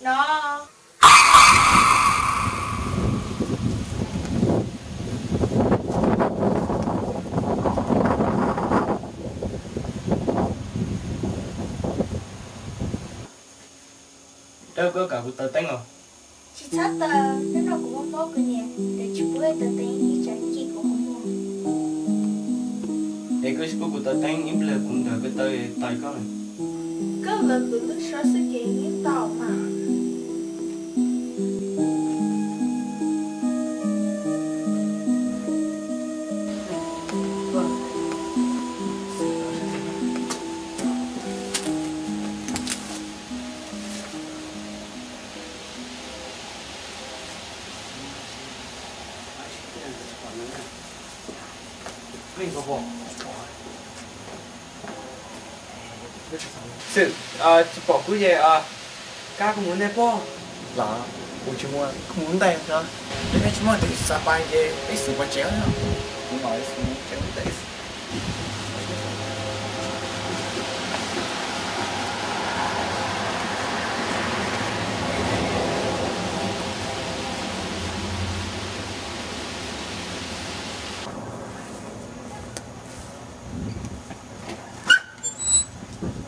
Nó đâu có cả tờ tánh không? chỉ chắc tờ nếu nó cũng không có cái nhẹ để chụp với tờ tên như chẳng gì cũng không mua. Để cái số của tờ tánh im lặng cũng được cái tờ tay con này. Cứ là cứ lúc sao sự kiện như tàu mà. Sự chụp bỏ cứ về cá cũng muốn đẹp po. Là我去摸，không muốn tay sao? Để mấy chúng mình thì sao bay về, cái sự quan trọng nữa. Không nói sự quan trọng đấy.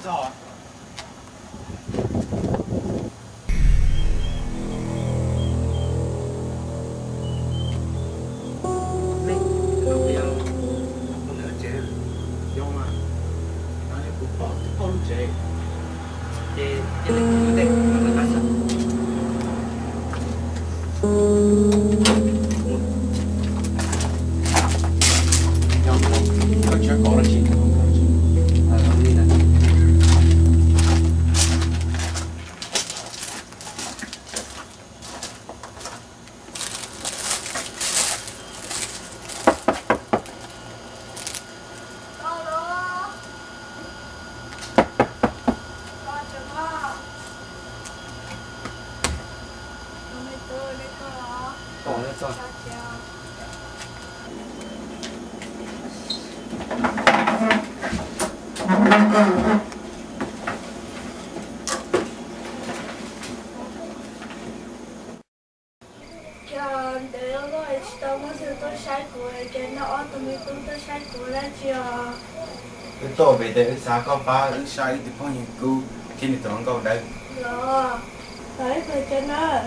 Rồi. Tôi về để xã có ba sai thì có nhiều cứu khi mình tưởng câu đây. Rồi, tới về cho nó.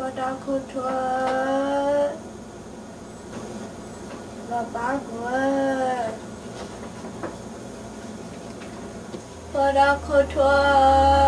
Pada kutua bapak gue. Pada kutua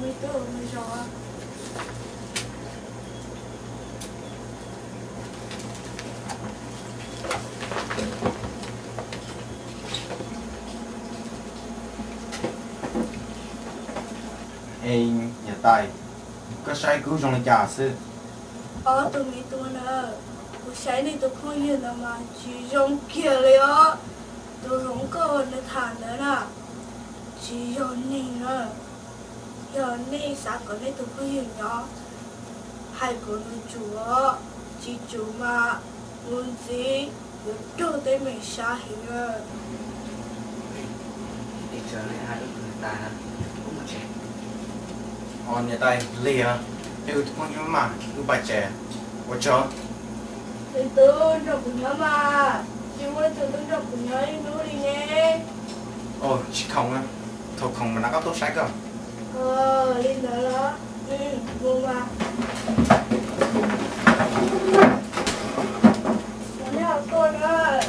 mới tự mới rõ. Ê, nhà tài có sai cứu trong nhà sư. Tụi mình tụi nó cuộc sống này tụi không hiểu nào mà chỉ dùng kia liệu tụi không có nó thản nữa nè chỉ dùng này nữa giờ này sao có này tụi không hiểu nhỏ hai con nó chúa chỉ chúa mà muốn gì được cho tới mình xa hiểu rồi đi chờ lại hai đứa người ta cũng một trẻ Nhà tài lìa đều con như mà cứ bà trẻ có chó từ từ rồi cũng nhớ mà chỉ muốn từ từ rồi cũng nhớ nữa đi nè chỉ không á thôi không mà nó có tốt sai cơ lên đó đó vô mà nó là con ơi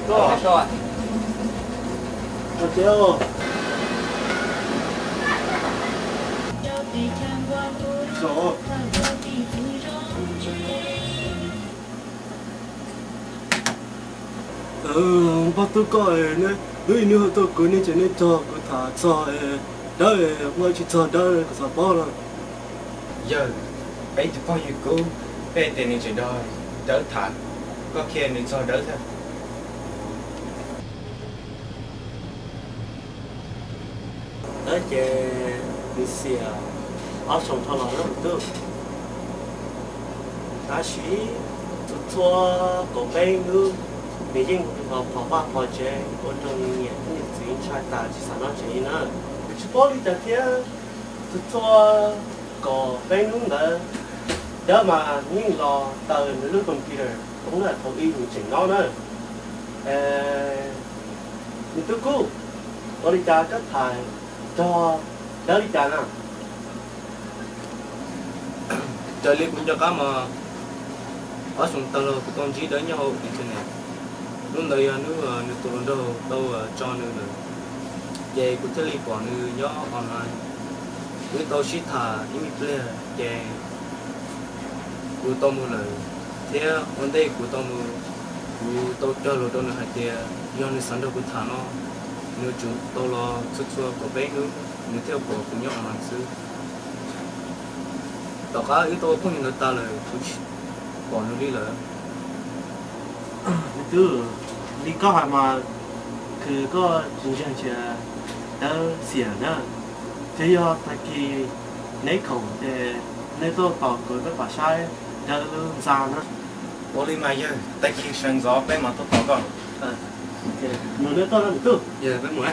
Cô rồi Chào Số bắt tôi coi nè, đôi nếu tôi cứ nên cho nên cho cứ thả cho đấy, tôi chỉ cho đấy có sao bao rồi. giờ bây giờ bao nhiêu cô bây giờ nên chỉ đòi đỡ thản có kia nên cho đỡ thôi Đấy chứ, đi xe, ở trong thằng nó được. Đã chỉ tôi cho cổ bên nữa, mình chỉ có phá phá chơi, ở trong nhà những chuyện trai ta chỉ sản nó chơi nữa. Chỉ bỏ đi được kia, tôi cho cổ bên nữa nữa. Đó mà những lò tàu nước computer cũng là thầu y mình chỉnh nó nữa. Mình tôi cố, ở đi ra các thầy cho đỡ đi trả nào chơi lý cũng cho cá mà ở xuống tàu của con chỉ đỡ nhau đi thế này lúc đấy nước tụi đâu đâu cho nữa rồi về cũng chơi lý quả nữa nhớ online với tàu ship thả những player về của tàu mua lời thế vấn đề của tàu mua của tàu cho rồi đâu nữa hay thế do nên sản đâu của thả nó nếu chúng tôi lo chút xua của bé nữa nếu theo của cũng nhọn làm sư đó cả yếu tố không người ta là còn nó đi là cứ đi có hỏi mà cứ có chủ nhân chưa đỡ xỉa nữa thế do tại khi lấy khẩu để lấy tôi bảo cười với bà sai đỡ ra nữa bố đi mà giờ tại khi sáng gió bé mà tôi có con nó lấy tôi là được giờ với mũi